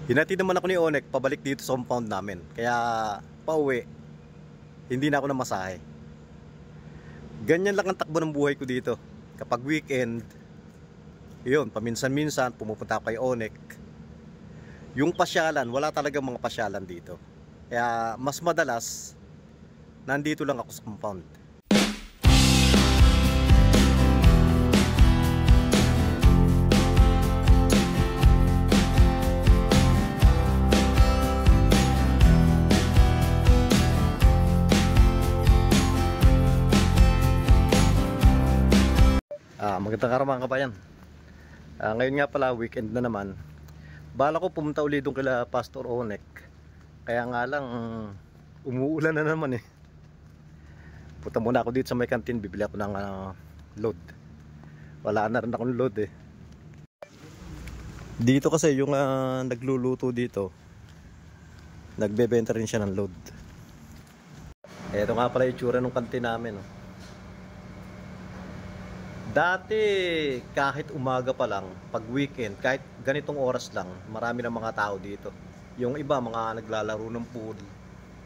Hinatid naman ako ni Onek pabalik dito sa compound namin. Kaya pauwi, hindi na ako namasahe. Ganyan lang ang takbo ng buhay ko dito. Kapag weekend, yun, paminsan-minsan pumupunta ako kay Onek. Yung pasyalan, wala talagang mga pasyalan dito. Kaya mas madalas, nandito lang ako sa compound. Magandang araw mga kabayan. Ngayon nga pala weekend na naman. Bala ko pumunta ulit doon kila Pastor Onek. Kaya nga lang umuulan na naman eh. Punta muna ako dito sa may kantin, bibili ako ng load. Wala na rin akong load eh. Dito kasi yung nagluluto dito, nagbebenta rin siya ng load. Ito nga pala yung tsura ng kantin namin oh. Dati kahit umaga pa lang, pag weekend, kahit ganitong oras lang, marami ng mga tao dito. Yung iba mga naglalaro ng pool,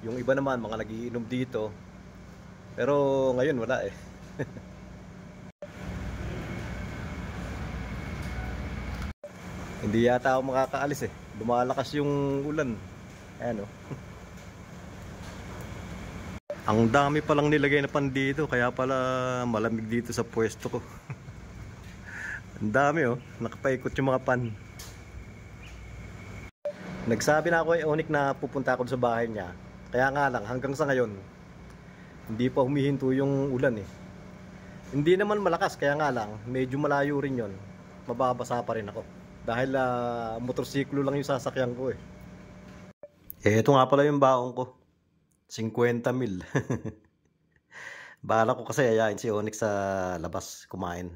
yung iba naman mga nagiinom dito. Pero ngayon wala eh. Hindi yata ako makakaalis eh. Lumalakas yung ulan. Ayan oh. Ang dami palang nilagay na pan dito, kaya pala malamig dito sa pwesto ko. Ang dami oh, nakapaikot yung mga pan. Nagsabi na ako kay Onek na pupunta ako sa bahay niya. Kaya nga lang, hanggang sa ngayon, hindi pa humihinto yung ulan eh. Hindi naman malakas, kaya nga lang, medyo malayo rin yon. Mababasa pa rin ako. Dahil motorsiklo lang yung sasakyan ko eh. Ito nga pala yung baong ko. 50,000. Bahala ko kasi ayain si Onek sa labas kumain.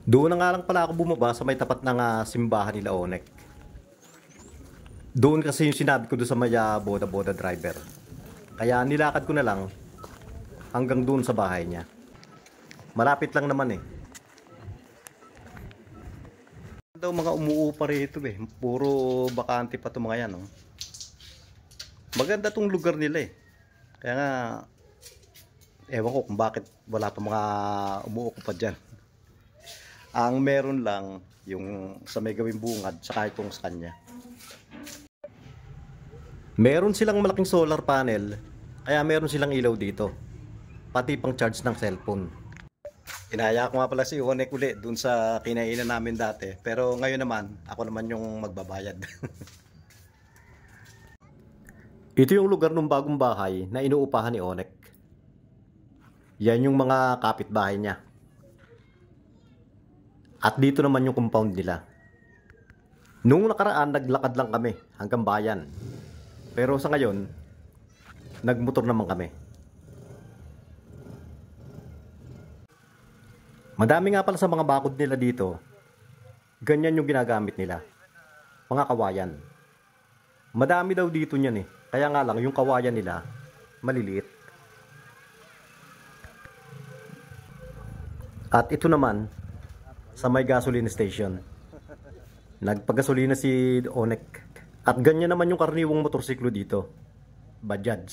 Doon na nga lang pala ako bumaba sa may tapat ng simbahan nila Onek. Doon kasi yung sinabi ko doon sa may boda-boda driver. Kaya nilakad ko na lang hanggang doon sa bahay niya. Malapit lang naman eh. Daw mga umuupa rito eh. Puro bakante pa itong mga yan. Oh. Maganda tong lugar nila eh. Kaya nga, ewan ko kung bakit wala pa mga umuupo pa dyan. Ang meron lang yung sa may gawing bungad saka itong sa kanya. Meron silang malaking solar panel, kaya meron silang ilaw dito. Pati pang charge ng cellphone. Inaya ko nga pala si Onek uli dun sa kinainan namin dati. Pero ngayon naman, ako naman yung magbabayad. Ito yung lugar ng bagong bahay na inuupahan ni Onek. Yan yung mga kapitbahay niya. At dito naman yung compound nila. Nung nakaraan, naglakad lang kami hanggang bayan. Pero sa ngayon, nagmotor naman kami. Madami nga pala sa mga bakod nila dito. Ganyan yung ginagamit nila. Mga kawayan. Madami daw dito niyan eh. Kaya nga lang yung kawayan nila, maliliit. At ito naman, sa may gasoline station. Nagpagasolina si Onek. At ganyan naman yung karaniwang motorsiklo dito. Bajaj.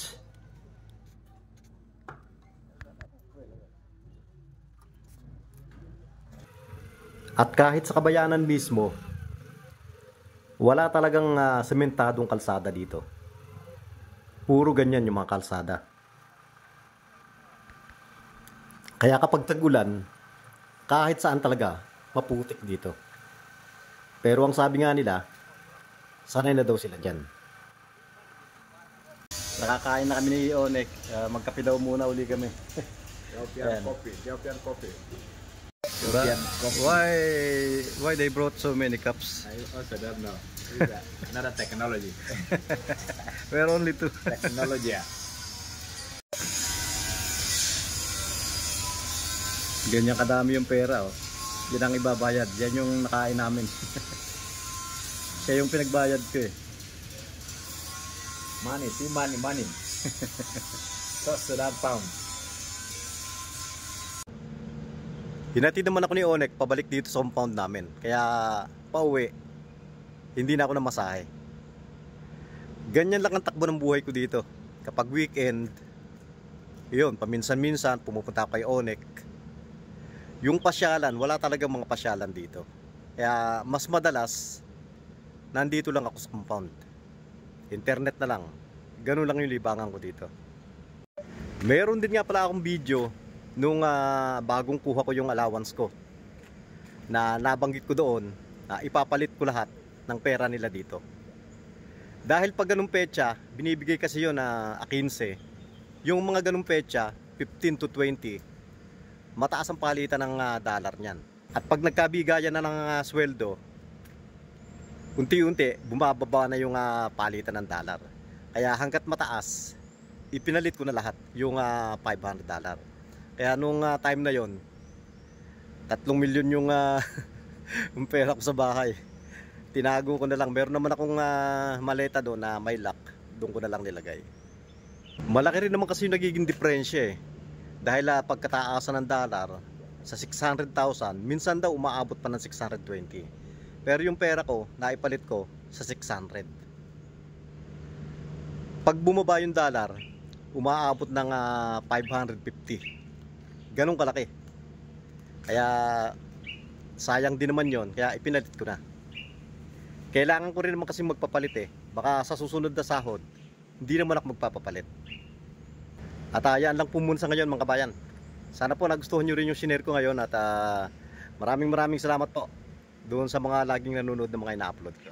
At kahit sa kabayanan mismo, wala talagang sementadong kalsada dito. Puro ganyan yung mga kalsada. Kaya kapag tag-ulan, kahit saan talaga, maputik dito. Pero ang sabi nga nila, sanay na daw sila dyan. Nakakain na kami ni Onek. Magkape daw muna uli kami. European coffee. European coffee. Why they brought so many cups? I also don't know. Another technology. We're only two. Technology. Ganyan kadami yung pera oh. Yan ang ibabayad. Yan yung nakain namin. Siya yung pinagbayad ko eh. Money, see money, money. Cost to that pound. Hinatid naman ako ni Onek pabalik dito sa compound namin. Kaya pauwi, hindi na ako namasahe. Ganyan lang ang takbo ng buhay ko dito. Kapag weekend, yun, paminsan-minsan pumupunta ako kay Onek. Yung pasyalan, wala talagang mga pasyalan dito. Kaya mas madalas, nandito lang ako sa compound. Internet na lang. Ganun lang yung libangan ko dito. Meron din nga pala akong video nung bagong kuha ko yung allowance ko, na nabanggit ko doon na ipapalit ko lahat ng pera nila dito. Dahil pag ganung petsa, binibigay kasi yun na 15. Yung mga ganung petsa, 15 to 20, mataas ang palitan ng dollar niyan. At pag nagkabigayan na ng sweldo, unti-unti bumababa na yung palitan ng dollar. Kaya hanggat mataas, ipinalit ko na lahat yung $500. Kaya nung time na yon, 3 milyon yung yung pera ko sa bahay. Tinago ko na lang. Meron naman akong maleta doon na may lock. Doon ko na lang nilagay. Malaki rin naman kasi yung nagiging diferensya eh. Dahil pagkataasan ng dollar sa 600,000, minsan daw umaabot pa ng 620. Pero yung pera ko, naipalit ko sa 600. Pag bumaba yung dollar, umaabot ng 550. Ganun kalaki. Kaya sayang din naman yon, kaya ipinalit ko na. Kailangan ko rin naman kasi magpapalit eh. Baka sa susunod na sahod, hindi naman ako magpapapalit. At yan lang po muna sa ngayon mga kabayan. Sana po nagustuhan nyo rin yung share ko ngayon. At maraming salamat po doon sa mga laging nanonood ng mga ina-upload ko.